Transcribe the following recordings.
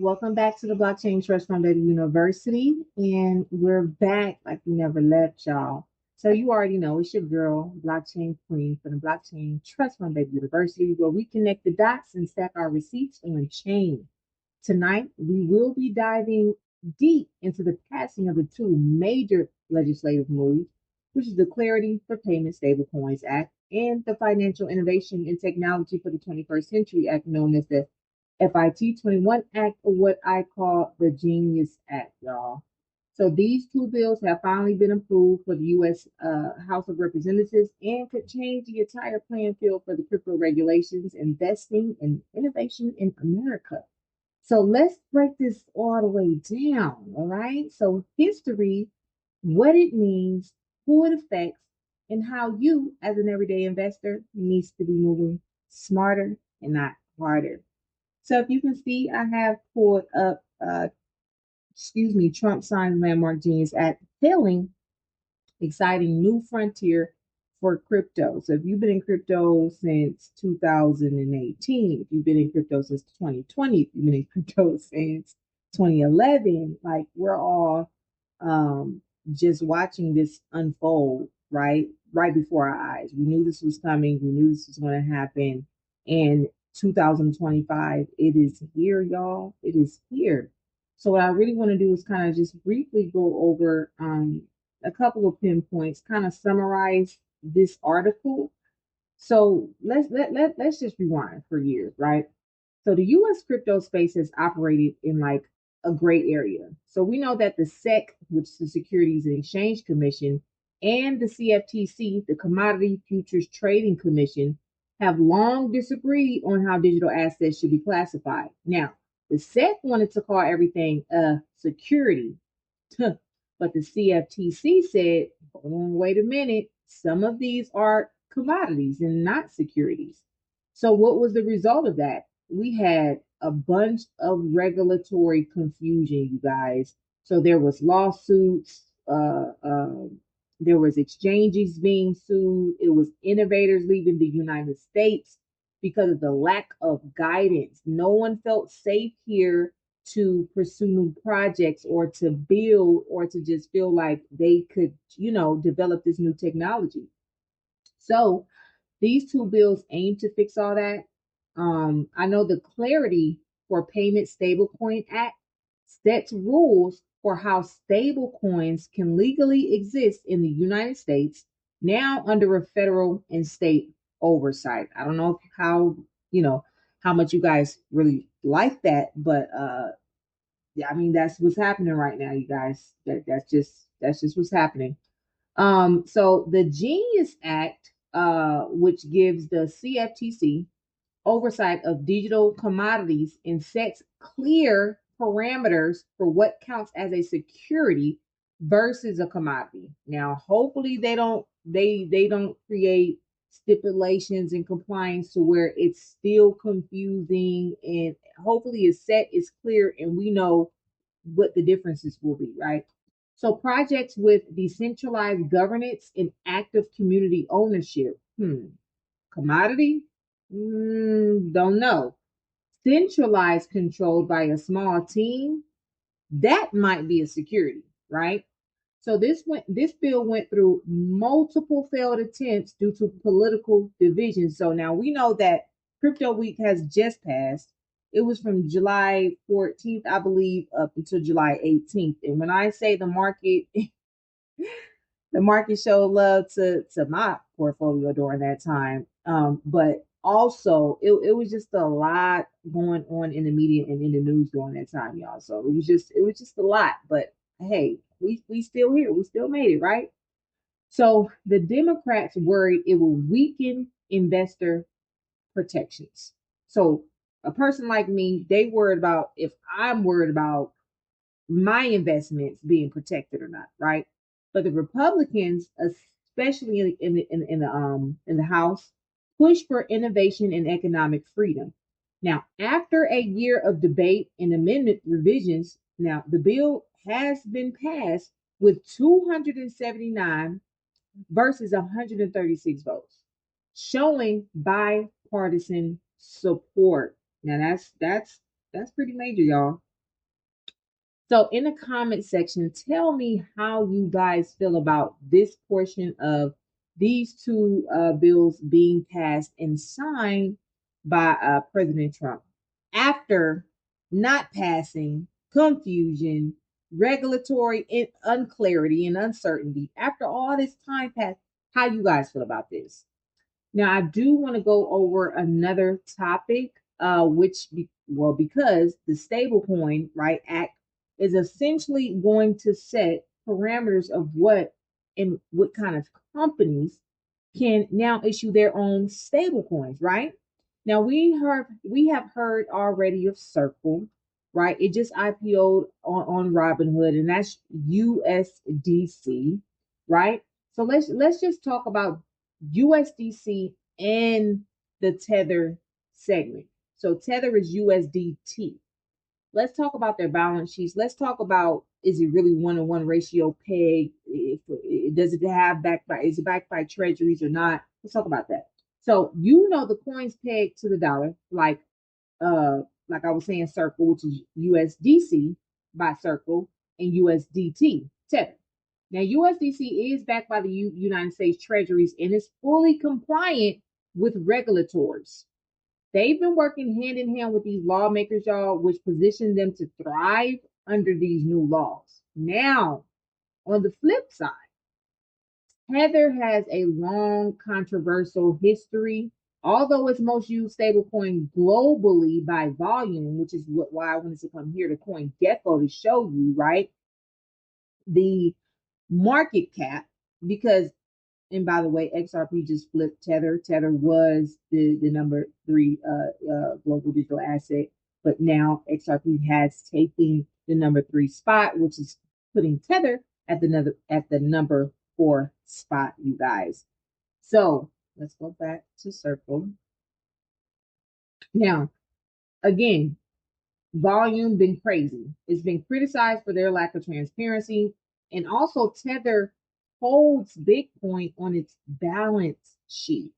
Welcome back to the Blockchain Trust Fund Baby University. And we're back like we never left, y'all. So you already know it's your girl, Blockchain Queen from the Blockchain Trust Fund Baby University, where we connect the dots and stack our receipts on chain. Tonight, we will be diving deep into the passing of the two major legislative moves, which is the Clarity for Payment Stablecoins Act and the Financial Innovation and Technology for the 21st Century Act, known as the FIT 21 Act, or what I call the Genius Act, y'all. So these two bills have finally been approved for the U.S. House of Representatives and could change the entire playing field for the crypto regulations, investing, and innovation in America. So let's break this all the way down, all right? So history, what it means, who it affects, and how you, as an everyday investor, needs to be moving smarter and not harder. So if you can see, I have pulled up, Trump signed Landmark Genius Act, hailing exciting new frontier for crypto. So if you've been in crypto since 2018, if you've been in crypto since 2020, if you've been in crypto since 2011, like we're all just watching this unfold, right? Right before our eyes. We knew this was coming. We knew this was going to happen. And 2025, it is here, y'all. It is here. So what I really want to do is kind of just briefly go over a couple of pinpoints, kind of summarize this article. So let's just rewind for years, right? So the U.S. crypto space has operated in like a gray area. So we know that the SEC, which is the Securities and Exchange Commission, and the CFTC, the Commodity Futures Trading Commission, have long disagreed on how digital assets should be classified. Now, the SEC wanted to call everything a security, but the CFTC said, hold on, wait a minute, some of these are commodities and not securities. So what was the result of that? We had a bunch of regulatory confusion, you guys. So there was lawsuits, there was exchanges being sued. It was innovators leaving the United States because of the lack of guidance. No one felt safe here to pursue new projects or to build or to just feel like they could, develop this new technology. So these two bills aim to fix all that. I know the Clarity for Payment Stablecoin Act sets rules for how stable coins can legally exist in the United States, now under a federal and state oversight. I don't know how much you guys really like that, but yeah, I mean that's what's happening right now, you guys. That's just what's happening. So the Genius Act, which gives the CFTC oversight of digital commodities and sets clear parameters for what counts as a security versus a commodity. Now, hopefully they don't create stipulations and compliance to where it's still confusing, and hopefully it's clear and we know what the differences will be, right? So projects with decentralized governance and active community ownership. Commodity? Don't know. Centralized, controlled by a small team, that might be a security, right? So this bill went through multiple failed attempts due to political division. So now we know that Crypto Week has just passed. It was from July 14th, I believe, up until July 18th. And when I say the market, the market showed love to my portfolio during that time. But also it was just a lot going on in the media and in the news during that time, y'all. So it was just a lot. But hey, we still here. We still made it, right? So the Democrats worried it will weaken investor protections. So a person like me, they worried about if I'm worried about my investments being protected or not, right? But the Republicans, especially in the House, push for innovation and economic freedom. Now, after a year of debate and amendment revisions, now the bill has been passed with 279 versus 136 votes, showing bipartisan support. Now that's pretty major, y'all. So in the comment section, tell me how you guys feel about this portion of these two bills being passed and signed by President Trump after not passing, confusion, regulatory unclarity and uncertainty. After all this time passed, how you guys feel about this? Now, I do want to go over another topic, because the Stablecoin Right Act is essentially going to set parameters of what and what kind of companies can now issue their own stablecoins, right? Now we have heard already of Circle, right? It just IPO'd on Robinhood, and that's USDC, right? So let's just talk about USDC and the Tether segment. So Tether is USDT. Let's talk about their balance sheets. Let's talk about, is it really 1-to-1 ratio peg? Does it have is it backed by treasuries or not? Let's talk about that. So the coins pegged to the dollar, like I was saying, Circle, which is USDC by Circle, and USDT, Tether. Now, USDC is backed by the United States treasuries and is fully compliant with regulators. They've been working hand in hand with these lawmakers, y'all, which position them to thrive under these new laws. Now, on the flip side, Tether has a long controversial history. Although it's most used stablecoin globally by volume, which is why I wanted to come here to CoinGecko to show you, right? The market cap, because, and by the way, XRP just flipped Tether. Tether was the number 3 global digital asset, but now XRP has taken the number 3 spot, which is putting Tether at the number 4 spot, you guys. So let's go back to Circle. Now, again, volume been crazy. It's been criticized for their lack of transparency, and also Tether holds Bitcoin on its balance sheet.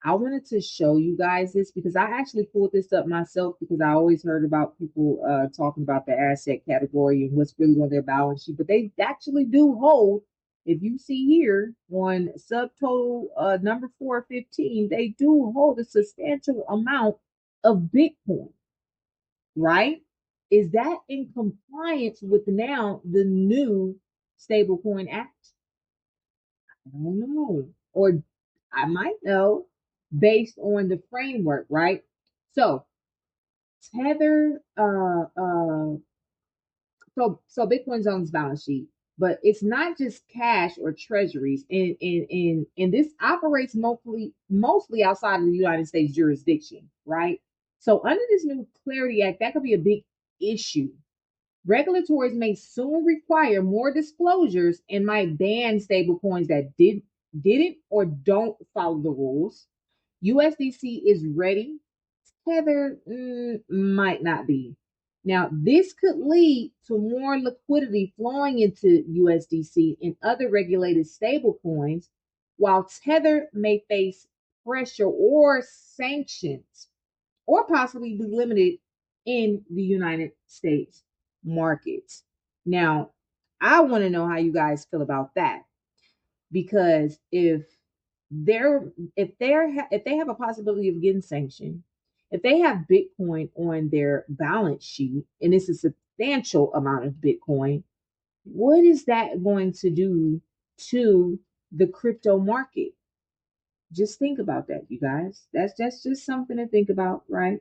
I wanted to show you guys this because I actually pulled this up myself, because I always heard about people talking about the asset category and what's really on their balance sheet, but they actually do hold. If you see here on subtotal number 415, they do hold a substantial amount of Bitcoin, right? Is that in compliance with now the new Stablecoin Act? I don't know. Or I might know based on the framework, right? So Tether, so Bitcoin's on its balance sheet, but it's not just cash or treasuries, and this operates mostly outside of the United States jurisdiction, right? So under this new Clarity Act, that could be a big issue. Regulators may soon require more disclosures and might ban stablecoins that didn't or don't follow the rules. USDC is ready. Tether might not be. Now, this could lead to more liquidity flowing into USDC and other regulated stablecoins, while Tether may face pressure or sanctions, or possibly be limited in the United States markets. Now, I want to know how you guys feel about that, because if they have a possibility of getting sanctioned, if they have Bitcoin on their balance sheet and it's a substantial amount of Bitcoin, what is that going to do to the crypto market? Just think about that, you guys. That's just something to think about, right?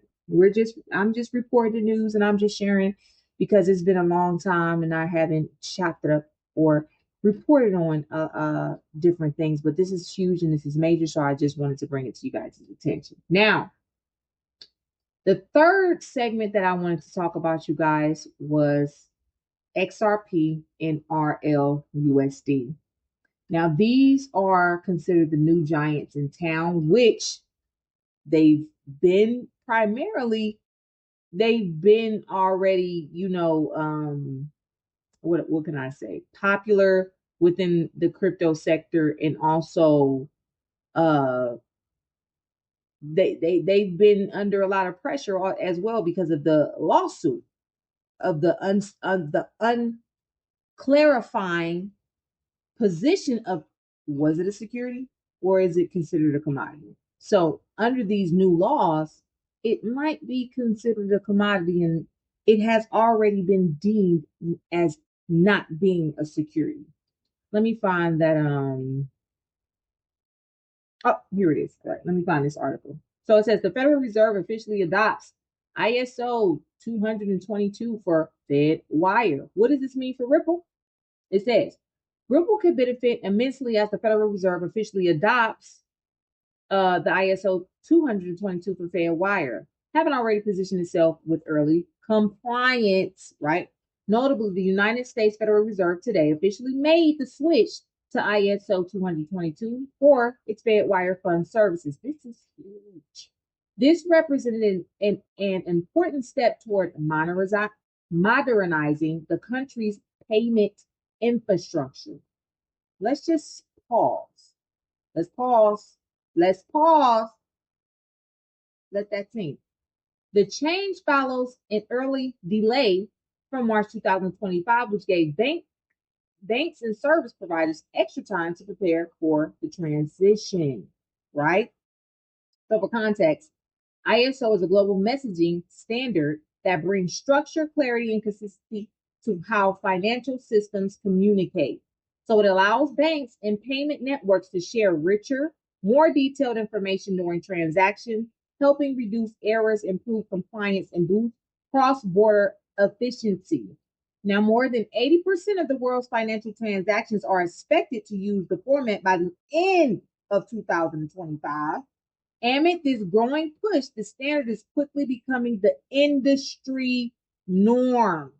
I'm just reporting the news, and I'm just sharing because it's been a long time and I haven't chopped it up or reported on different things, but this is huge and this is major, so I just wanted to bring it to you guys' attention. Now, the third segment that I wanted to talk about, you guys, was XRP and RLUSD. Now, these are considered the new giants in town, which they've been already, what can I say? Popular within the crypto sector, and also they've been under a lot of pressure as well because of the lawsuit. of the unclarifying position of, was it a security or is it considered a commodity? So under these new laws, it might be considered a commodity, and it has already been deemed as not being a security. Let me find that. Oh, here it is. All right, let me find this article. So it says the Federal Reserve officially adopts ISO 222 for Fed Wire. What does this mean for Ripple? It says Ripple could benefit immensely as the Federal Reserve officially adopts the ISO 222 for Fed Wire, having already positioned itself with early compliance, right? Notably, the United States Federal Reserve today officially made the switch to ISO 222 for its Fed Wire fund services. This is huge. This represented an important step toward modernizing the country's payment infrastructure. Let's just pause. Let's pause. Let's pause. Let that sink. The change follows an early delay from March 2025, which gave banks and service providers extra time to prepare for the transition, right? So for context, ISO is a global messaging standard that brings structure, clarity, and consistency to how financial systems communicate. So it allows banks and payment networks to share richer, more detailed information during transactions, helping reduce errors, improve compliance, and boost cross-border efficiency. Now, more than 80% of the world's financial transactions are expected to use the format by the end of 2025. Amid this growing push, the standard is quickly becoming the industry norm.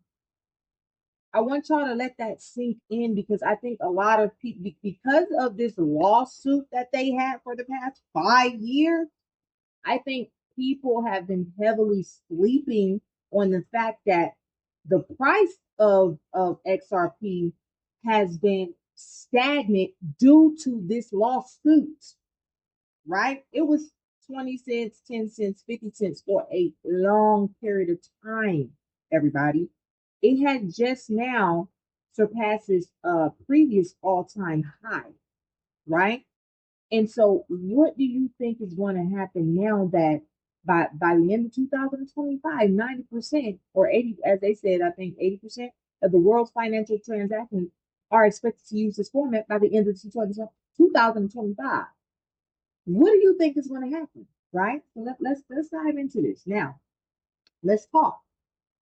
I want y'all to let that sink in, because I think a lot of people, because of this lawsuit that they had for the past 5 years, I think people have been heavily sleeping on the fact that the price of XRP has been stagnant due to this lawsuit, right? It was 20 cents, 10 cents, 50 cents for a long period of time, everybody. It had just now surpasses a previous all-time high, right? And so what do you think is going to happen now that by the end of 2025, 90% or 80, as they said, I think 80% of the world's financial transactions are expected to use this format by the end of 2025. What do you think is going to happen? Right? So let's dive into this. Now, let's talk.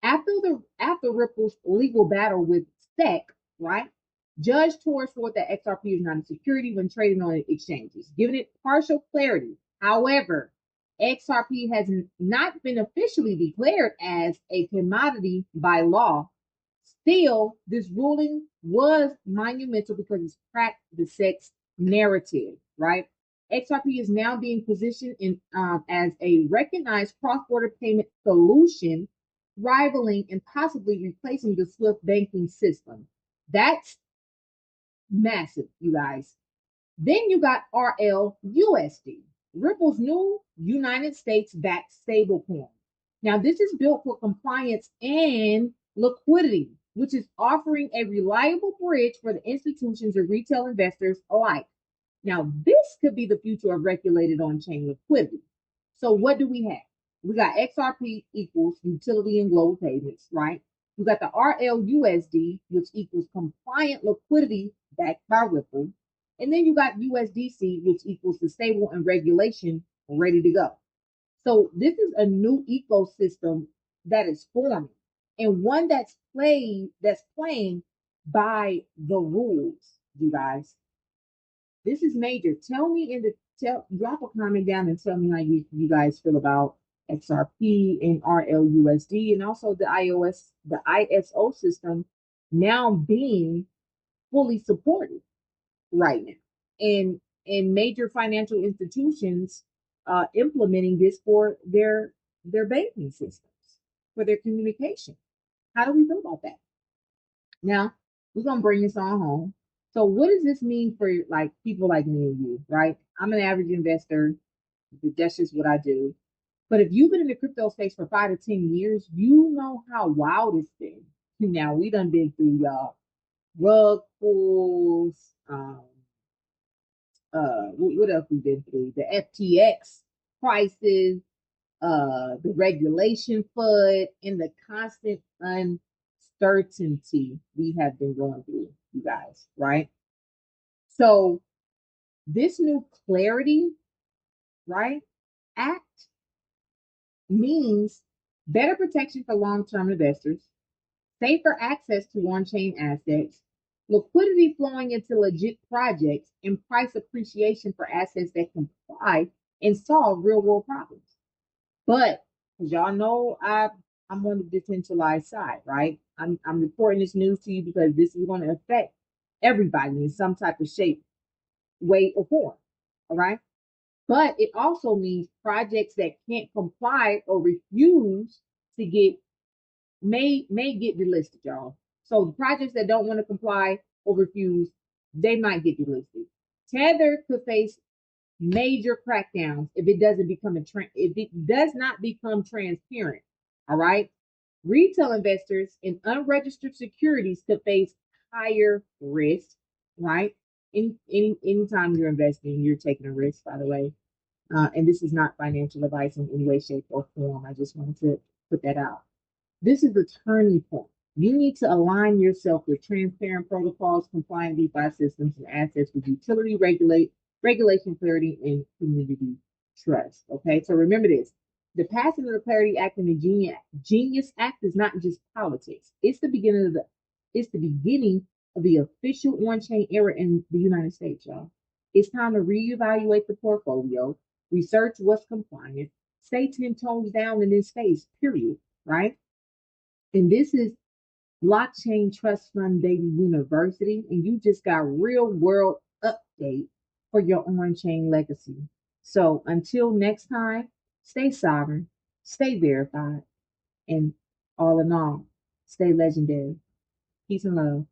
After Ripple's legal battle with SEC, right? Judge Torres ruled that XRP is not a security when trading on exchanges, giving it partial clarity. However, XRP has not been officially declared as a commodity by law. Still, this ruling was monumental because it's cracked the SEC's narrative, right? XRP is now being positioned as a recognized cross-border payment solution, rivaling and possibly replacing the SWIFT banking system. That's massive, you guys. Then you got RLUSD, Ripple's new United States-backed stablecoin. Now, this is built for compliance and liquidity, which is offering a reliable bridge for the institutions and retail investors alike. Now, this could be the future of regulated on-chain liquidity. So what do we have? We got XRP equals utility and global payments, right? We got the RLUSD, which equals compliant liquidity backed by Ripple. And then you got USDC, which equals the stable and regulation ready to go. So this is a new ecosystem that is forming, and one that's playing by the rules, you guys. This is major. Drop a comment down and tell me how you guys feel about XRP and RLUSD, and also the ISO system now being fully supported right now, and major financial institutions implementing this for their banking systems, for their communication. How do we feel about that? Now, we're gonna bring this on home. So what does this mean for like people like me and you, right? I'm an average investor. That's just what I do. But if you've been in the crypto space for 5 to 10 years, you know how wild it's been. Now we done been through y'all rug pulls, what else we been through? The FTX prices, the regulation FUD, and the constant uncertainty we have been going through, you guys, right? So this new clarity, right, act means better protection for long-term investors, safer access to on-chain assets, liquidity flowing into legit projects, and price appreciation for assets that comply and solve real-world problems. But as y'all know, I'm on the decentralized side, right? I'm reporting this news to you because this is going to affect everybody in some type of shape, way, or form. All right. But it also means projects that can't comply or refuse to get may get delisted, y'all. So the projects that don't want to comply or refuse, they might get delisted. Tether could face major crackdowns if it doesn't become if it does not become transparent. All right. Retail investors in unregistered securities could face higher risk, right? Anytime you're investing, you're taking a risk, by the way. And this is not financial advice in any way, shape, or form. I just wanted to put that out. This is the turning point. You need to align yourself with transparent protocols, compliant DeFi systems, and assets with utility regulation clarity and community trust. Okay, so remember this. The passing of the Clarity Act and the Genius Act is not just politics. It's the beginning of the official on-chain era in the United States, y'all. It's time to reevaluate the portfolio, research what's compliant, stay 10 toes down in this space, period. Right? And this is BlockchainTrustFundBaby University, and you just got real world update for your on-chain legacy. So until next time, stay sovereign, stay verified, and all in all, stay legendary. Peace and love.